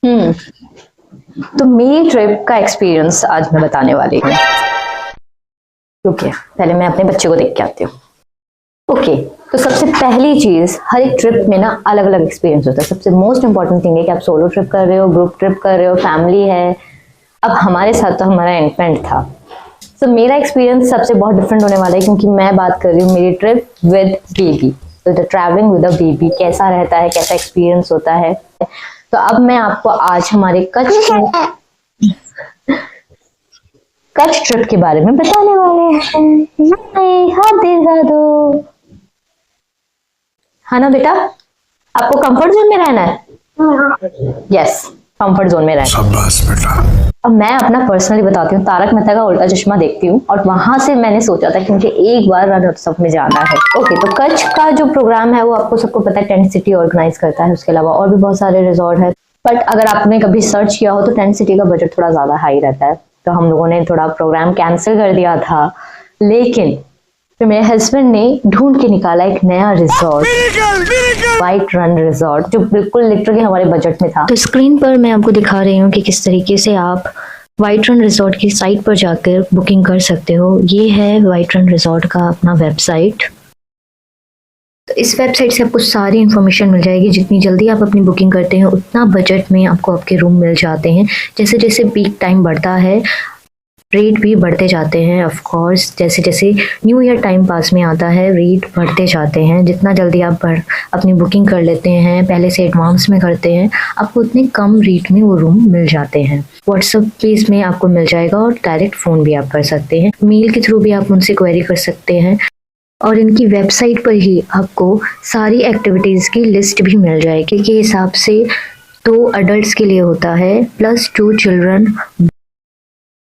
हम्म। तो मेरी ट्रिप का एक्सपीरियंस आज मैं बताने वाली हूँ। ओके, पहले मैं अपने बच्चे को देख के आती हूँ। ओके, तो सबसे पहली चीज, हर एक ट्रिप में ना अलग अलग एक्सपीरियंस होता है। सबसे मोस्ट इंपॉर्टेंट थिंग है कि आप सोलो ट्रिप कर रहे हो, ग्रुप ट्रिप कर रहे हो, फैमिली है। अब हमारे साथ तो हमारा इन्फेंट था, तो मेरा एक्सपीरियंस सबसे बहुत डिफरेंट होने वाला है, क्योंकि मैं बात कर रही हूँ मेरी ट्रिप विद बेबी। तो the travelling with a baby कैसा रहता है, कैसा एक्सपीरियंस होता है। तो अब मैं आपको आज हमारे कच्छ ट्रिप के बारे में बताने वाले हैं। हाथ दिखा दो। हाँ ना बेटा, आपको कंफर्ट जोन में रहना है। यस, कंफर्ट जोन में रहना है। शाबाश बेटा। अब मैं अपना पर्सनली बताती हूँ, तारक मेहता का उल्टा चश्मा देखती हूँ और वहां से मैंने सोचा था कि मुझे एक बार रण उत्सव में जाना है। ओके, तो कच्छ का जो प्रोग्राम है वो आपको सबको पता है, टेंट सिटी ऑर्गेनाइज करता है। उसके अलावा और भी बहुत सारे रिजॉर्ट है, बट अगर आपने कभी सर्च किया हो तो टेंट सिटी का बजट थोड़ा ज्यादा हाई रहता है, तो हम लोगों ने थोड़ा प्रोग्राम कैंसिल कर दिया था। लेकिन फिर मेरे हस्बैंड ने ढूंढ के निकाला एक नया रिजॉर्ट, व्हाइट रन रिजॉर्ट, जो बिल्कुल लिटरली हमारे बजट में था। तो स्क्रीन पर मैं आपको दिखा रही हूँ कि किस तरीके से आप व्हाइट रन रिजॉर्ट की साइट पर जाकर बुकिंग कर सकते हो। ये है व्हाइट रन रिजॉर्ट का अपना वेबसाइट। तो इस वेबसाइट से आपको सारी इन्फॉर्मेशन मिल जाएगी। जितनी जल्दी आप अपनी बुकिंग करते हैं उतना बजट में आपको आपके रूम मिल जाते हैं। जैसे जैसे पीक टाइम बढ़ता है रेट भी बढ़ते जाते हैं। ऑफ कोर्स जैसे जैसे न्यू ईयर टाइम पास में आता है रेट बढ़ते जाते हैं। जितना जल्दी आप अपनी बुकिंग कर लेते हैं, पहले से एडवांस में करते हैं, आपको उतने कम रेट में वो रूम मिल जाते हैं। व्हाट्सएप पे इसमें आपको मिल जाएगा और डायरेक्ट फ़ोन भी आप कर सकते हैं। मेल के थ्रू भी आप उनसे क्वेरी कर सकते हैं और इनकी वेबसाइट पर ही आपको सारी एक्टिविटीज़ की लिस्ट भी मिल जाएगी के हिसाब से। 2 अडल्ट के लिए होता है प्लस 2 चिल्ड्रन।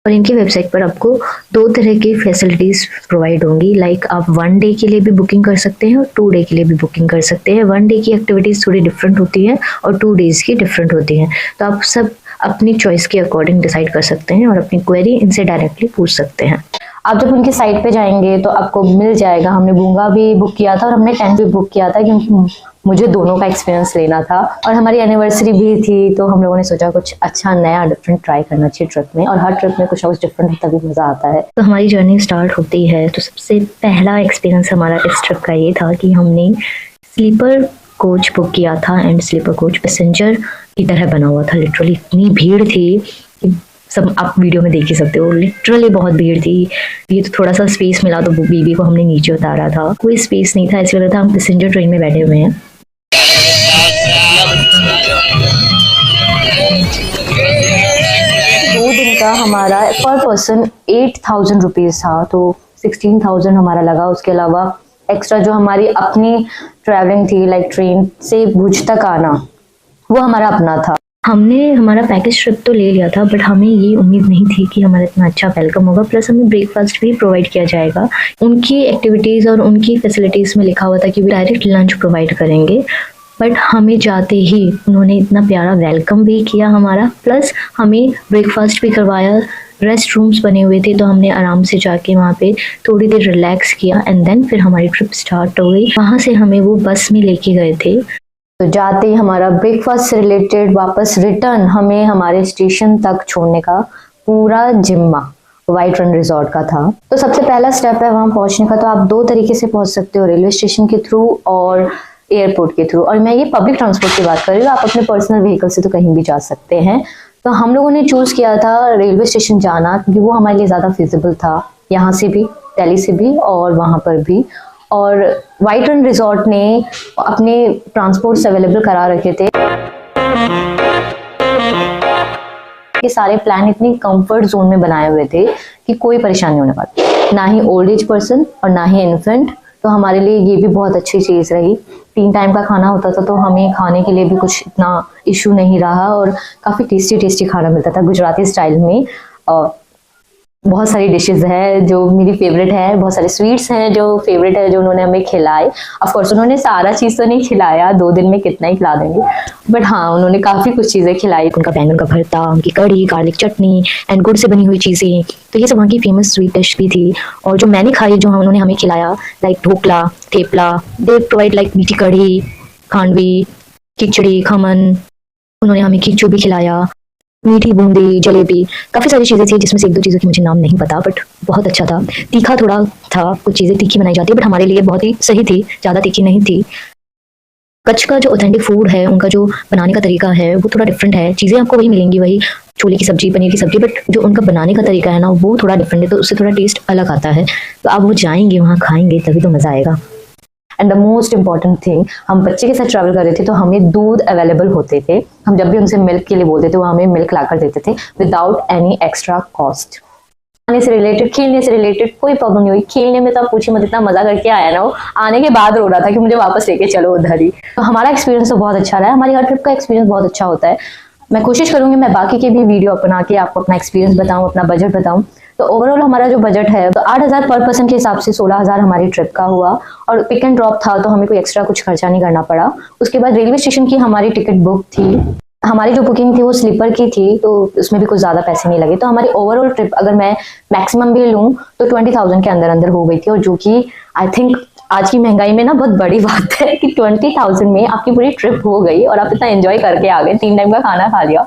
और इनकी वेबसाइट पर आपको 2 तरह की फैसिलिटीज प्रोवाइड होंगी। लाइक आप 1 डे के लिए भी बुकिंग कर सकते हैं और 2 डे के लिए भी बुकिंग कर सकते हैं। 1 डे की एक्टिविटीज थोड़ी डिफरेंट होती हैं और 2 डेज की डिफरेंट होती हैं। तो आप सब अपनी चॉइस के अकॉर्डिंग डिसाइड कर सकते हैं और अपनी क्वेरी इनसे डायरेक्टली पूछ सकते हैं। आप जब उनकी साइट पे जाएंगे तो आपको मिल जाएगा। हमने बूंगा भी बुक किया था और हमने टेंट भी बुक किया था, क्योंकि मुझे दोनों का एक्सपीरियंस लेना था और हमारी एनिवर्सरी भी थी, तो हम लोगों ने सोचा कुछ अच्छा नया डिफरेंट ट्राई करना चाहिए ट्रिप में। और हर ट्रिप में कुछ ना कुछ डिफरेंट होता भी मजा आता है। तो हमारी जर्नी स्टार्ट होती है। तो सबसे पहला एक्सपीरियंस हमारा इस ट्रिप का ये था कि हमने स्लीपर कोच बुक किया था एंड स्लीपर कोच पैसेंजर की तरह बना हुआ था। लिटरली इतनी भीड़ थी कि सब आप वीडियो में देख ही सकते हो। लिटरली बहुत भीड़ थी। ये तो थोड़ा सा स्पेस मिला तो बेबी को हमने नीचे उतारा था। कोई स्पेस नहीं था, ऐसे लग रहा था हम पैसेंजर ट्रेन में बैठे हुए हैं। 2 दिन का हमारा पर पर्सन 8,000 रुपीज़ था, तो 16,000 हमारा लगा। उसके अलावा एक्स्ट्रा जो हमारी अपनी ट्रैवलिंग थी, लाइक ट्रेन से भुज तक आना, वो हमारा अपना था। हमने हमारा पैकेज ट्रिप तो ले लिया था, बट हमें ये उम्मीद नहीं थी कि हमारा इतना अच्छा वेलकम होगा। प्लस हमें ब्रेकफास्ट भी प्रोवाइड किया जाएगा। उनकी एक्टिविटीज़ और उनकी फैसिलिटीज़ में लिखा हुआ था कि वो डायरेक्ट लंच प्रोवाइड करेंगे, बट हमें जाते ही उन्होंने इतना प्यारा वेलकम भी किया हमारा, प्लस हमें ब्रेकफास्ट भी करवाया। रेस्ट रूम्स बने हुए थे, तो हमने आराम से जाके वहाँ पे थोड़ी देर रिलैक्स किया एंड देन फिर हमारी ट्रिप स्टार्ट हो गई। वहाँ से हमें वो बस में लेके गए थे। तो जाते ही हमारा ब्रेकफास्ट से रिलेटेड वापस रिटर्न हमें हमारे स्टेशन तक छोड़ने का पूरा जिम्मा व्हाइट रन रिजॉर्ट का था। तो सबसे पहला स्टेप है वहाँ पहुँचने का। तो आप 2 तरीके से पहुँच सकते हो, रेलवे स्टेशन के थ्रू और एयरपोर्ट के थ्रू। और मैं ये पब्लिक ट्रांसपोर्ट की बात कर रही हूँ, आप अपने पर्सनल व्हीकल से तो कहीं भी जा सकते हैं। तो हम लोगों ने चूज किया था रेलवे स्टेशन जाना, क्योंकि वो हमारे लिए ज़्यादा फिजिबल था, यहाँ से भी, दिल्ली से भी और वहाँ पर भी। और व्हाइट रन रिजॉर्ट ने अपने ट्रांसपोर्ट्स अवेलेबल करा रखे थे। ये सारे प्लान इतनी कंफर्ट जोन में बनाए हुए थे कि कोई परेशानी होने वाली, ना ही ओल्ड एज पर्सन और ना ही इन्फेंट। तो हमारे लिए ये भी बहुत अच्छी चीज़ रही। 3 टाइम का खाना होता था, तो हमें खाने के लिए भी कुछ इतना इशू नहीं रहा और काफ़ी टेस्टी टेस्टी खाना मिलता था गुजराती स्टाइल में। और बहुत सारी डिशेस है जो मेरी फेवरेट है, बहुत सारे स्वीट्स हैं जो फेवरेट है, जो उन्होंने हमें खिलाए। ऑफ कोर्स उन्होंने सारा चीज़ तो नहीं खिलाया, 2 दिन में कितना ही खिला देंगे, बट हाँ उन्होंने काफ़ी कुछ चीज़ें खिलाई। उनका बैंगन का भरता, उनकी कढ़ी, गार्लिक चटनी एंड गुड़ से बनी हुई चीज़ें, तो ये सब वहाँ की फेमस स्वीट डिश भी थी। और जो मैंने खाई, जो उन्होंने हमें खिलाया, like dhokla, thepla, they provide like मीठी कढ़ी, खांडवी, खिचड़ी, खमन, उन्होंने हमें खिचड़ी भी खिलाया, मीठी बूंदी, जलेबी, काफ़ी सारी चीज़ें थी जिसमें से 1-2 चीज़ों की मुझे नाम नहीं पता, बट बहुत अच्छा था। तीखा थोड़ा था, कुछ चीज़ें तीखी बनाई जाती है बट हमारे लिए बहुत ही सही थी, ज़्यादा तीखी नहीं थी। कच्छ का जो ऑथेंटिक फूड है, उनका जो बनाने का तरीका है वो थोड़ा डिफरेंट है। चीज़ें आपको वही मिलेंगी, वही छोले की सब्जी, पनीर की सब्जी, बट जो उनका बनाने का तरीका है ना वो थोड़ा डिफरेंट है, तो उससे थोड़ा टेस्ट अलग आता है। तो आप वो जाएंगे वहाँ खाएंगे तभी तो मज़ा आएगा। And the most important thing, हम बच्चे के साथ ट्रैवल कर रहे थे तो हमें दूध अवेलेबल होते थे। हम जब भी उनसे मिल्क के लिए बोलते थे वो हमें मिल्क ला कर देते थे विदाउट एनी एक्स्ट्रा कॉस्ट। खाने से रिलेटेड, खेलने से रिलेटेड कोई प्रॉब्लम नहीं हुई। खेलने में तो आप पूछिए मत, इतना मजा करके आया ना, वो आने के बाद रो रहा था कि मुझे वापस लेके चलो उधर ही। तो हमारा एक्सपीरियंस तो बहुत अच्छा रहा है, हमारी हर ट्रिप का एक्सपीरियंस बहुत अच्छा होता है। मैं कोशिश करूंगी मैं बाकी के भी वीडियो बना के आपको अपना एक्सपीरियंस बताऊं, अपना बजट बताऊं। तो ओवरऑल हमारा जो बजट है तो 8,000 पर पर्सन के हिसाब से 16,000 हमारी ट्रिप का हुआ, और पिक एंड ड्रॉप था तो हमें कोई एक्स्ट्रा कुछ खर्चा नहीं करना पड़ा। उसके बाद रेलवे स्टेशन की हमारी टिकट बुक थी, हमारी जो बुकिंग थी वो स्लीपर की थी, तो उसमें भी कुछ ज़्यादा पैसे नहीं लगे। तो हमारी ओवरऑल ट्रिप अगर मैं मैक्सिमम भी लूँ तो 20,000 के अंदर अंदर हो गई थी, और जो कि आई थिंक आज की महंगाई में ना बहुत बड़ी बात है कि 20,000 में आपकी पूरी ट्रिप हो गई और आप इतना एंजॉय करके आ गए, 3 टाइम का खाना खा लिया।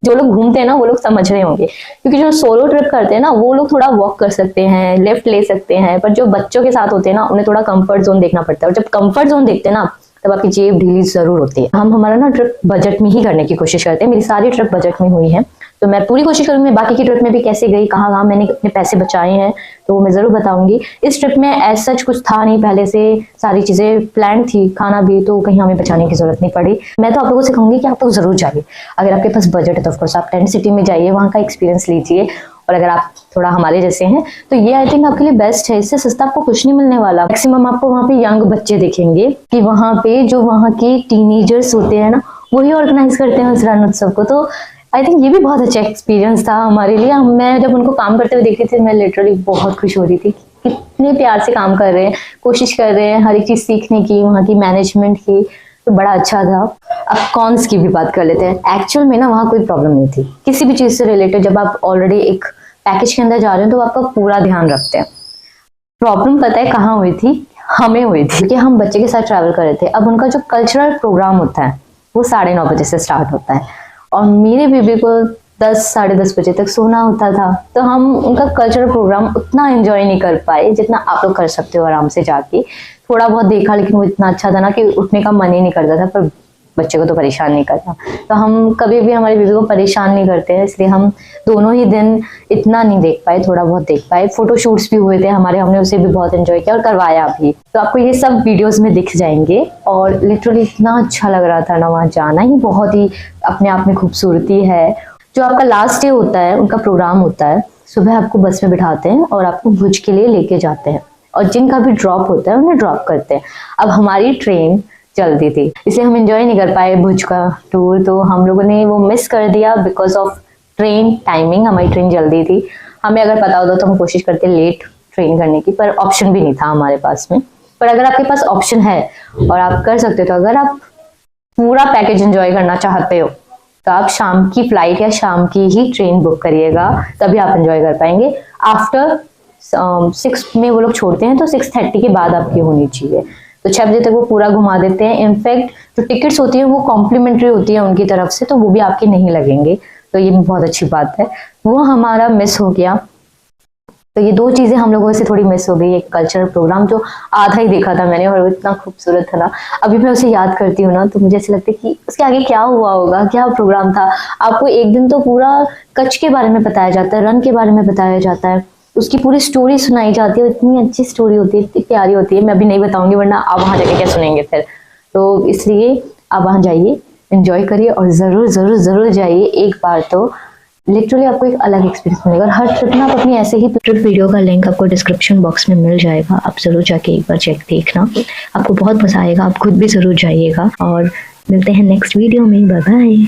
जो लोग घूमते हैं ना वो लोग समझ रहे होंगे, क्योंकि जो सोलो ट्रिप करते हैं ना वो लोग थोड़ा वॉक कर सकते हैं, लिफ्ट ले सकते हैं, पर जो बच्चों के साथ होते हैं ना उन्हें थोड़ा कंफर्ट जोन देखना पड़ता है, और जब कंफर्ट जोन देखते हैं ना तब आपकी जेब ढीली जरूर होती है। हम हमारा ना ट्रिप बजट में ही करने की कोशिश करते हैं, मेरी सारी ट्रिप बजट में हुई है, तो मैं पूरी कोशिश करूंगी बाकी की ट्रिप में भी कैसे गई, कहाँ कहाँ मैंने अपने पैसे बचाए हैं तो वो मैं जरूर बताऊंगी। इस ट्रिप में एज सच कुछ था नहीं, पहले से सारी चीजें प्लान थी, खाना भी, तो कहीं हमें बचाने की जरूरत नहीं पड़ी। मैं तो आप लोगों से कहूंगी कि आप लोग जरूर जाइए, अगर आपके पास बजट है तो ऑफकोर्स आप टेंट सिटी में जाइए, वहाँ का एक्सपीरियंस लीजिए, और अगर आप थोड़ा हमारे जैसे हैं तो ये आई थिंक आपके लिए बेस्ट है। इससे सस्ता आपको कुछ नहीं मिलने वाला। मैक्सिमम आपको वहाँ पे यंग बच्चे दिखेंगे कि वहाँ पे जो वहाँ के टीनेजर्स होते हैं ना वही ऑर्गेनाइज करते हैं उस रण उत्सव को। तो आई थिंक ये भी बहुत अच्छा एक्सपीरियंस था हमारे लिए। मैं जब उनको काम करते हुए देखती थी मैं लिटरली बहुत खुश हो रही थी, कितने प्यार से काम कर रहे हैं, कोशिश कर रहे हैं हर एक चीज सीखने की, वहाँ की मैनेजमेंट की, तो बड़ा अच्छा था। अब कॉन्स की भी बात कर लेते हैं। एक्चुअल में ना वहाँ कोई प्रॉब्लम नहीं थी किसी भी चीज से रिलेटेड। जब आप ऑलरेडी एक पैकेज के अंदर जा रहे हो तो आपका पूरा ध्यान रखते हैं। प्रॉब्लम पता है कहाँ हुई थी? हमें हुई थी कि हम बच्चे के साथ ट्रैवल कर रहे थे। अब उनका जो कल्चरल प्रोग्राम होता है वो 9:30 बजे से स्टार्ट होता है, और मेरे बेबी को 10 साढ़े 10 बजे तक सोना होता था, तो हम उनका कल्चरल प्रोग्राम उतना एंजॉय नहीं कर पाए जितना आप लोग कर सकते हो आराम से जाके। थोड़ा बहुत देखा लेकिन वो इतना अच्छा था ना कि उठने का मन ही नहीं करता था, पर बच्चे को तो परेशान नहीं करता। तो हम कभी भी हमारे बेबी को परेशान नहीं करते हैं, इसलिए हम दोनों ही दिन इतना नहीं देख पाए, थोड़ा बहुत देख पाए। फोटो शूट्स भी हुए थे हमारे, हमने उसे भी बहुत एंजॉय किया और करवाया भी। तो आपको ये सब वीडियोस में दिख जाएंगे, और लिटरली इतना अच्छा लग रहा था ना, वहाँ जाना ही बहुत ही अपने आप में खूबसूरती है। जो आपका लास्ट डे होता है उनका प्रोग्राम होता है, सुबह आपको बस में बिठाते हैं और आपको भुज के लिए लेके जाते हैं, और जिनका भी ड्रॉप होता है उन्हें ड्रॉप करते हैं। अब हमारी ट्रेन जल्दी थी इसलिए हम एंजॉय नहीं कर पाए भुज का टूर, तो हम लोगों ने वो मिस कर दिया बिकॉज ऑफ ट्रेन टाइमिंग। हमारी ट्रेन जल्दी थी, हमें अगर पता होता तो हम कोशिश करते लेट ट्रेन करने की, पर ऑप्शन भी नहीं था हमारे पास में। पर अगर आपके पास ऑप्शन है और आप कर सकते हो, तो अगर आप पूरा पैकेज एंजॉय करना चाहते हो तो आप शाम की फ्लाइट या शाम की ही ट्रेन बुक करिएगा, तभी आप एंजॉय कर पाएंगे। आफ्टर 6 में वो लोग छोड़ते हैं, तो 6:30 के बाद आपकी होनी चाहिए, तो 6 बजे तक वो पूरा घुमा देते हैं। इनफैक्ट जो टिकट्स होती है वो कॉम्प्लीमेंट्री होती है उनकी तरफ से, तो वो भी आपके नहीं लगेंगे, तो ये भी बहुत अच्छी बात है। वो हमारा मिस हो गया, तो ये 2 चीजें हम लोगों से थोड़ी मिस हो गई। एक कल्चरल प्रोग्राम जो आधा ही देखा था मैंने, और वो इतना खूबसूरत था ना, अभी मैं उसे याद करती हूँ ना तो मुझे ऐसा लगता है कि उसके आगे क्या हुआ होगा, क्या प्रोग्राम था। आपको एक दिन तो पूरा कच्छ के बारे में बताया जाता है, रन के बारे में बताया जाता है, उसकी पूरी स्टोरी सुनाई जाती है, इतनी अच्छी स्टोरी होती है, इतनी प्यारी होती है। मैं अभी नहीं बताऊंगी वरना आप वहां जाके क्या सुनेंगे फिर, तो इसलिए आप वहां जाइए, एंजॉय करिए, और जरूर जरूर जरूर जाइए एक बार, तो लिटरली आपको एक अलग एक्सपीरियंस मिलेगा। और हर ट्रिप ना आप अपनी ऐसे ही ट्रिप वीडियो का लिंक आपको डिस्क्रिप्शन बॉक्स में मिल जाएगा, आप जरूर जाके एक बार चेक देखना, आपको बहुत मजा आएगा, आप खुद भी जरूर जाइएगा। और मिलते हैं नेक्स्ट वीडियो में, बाय बाय।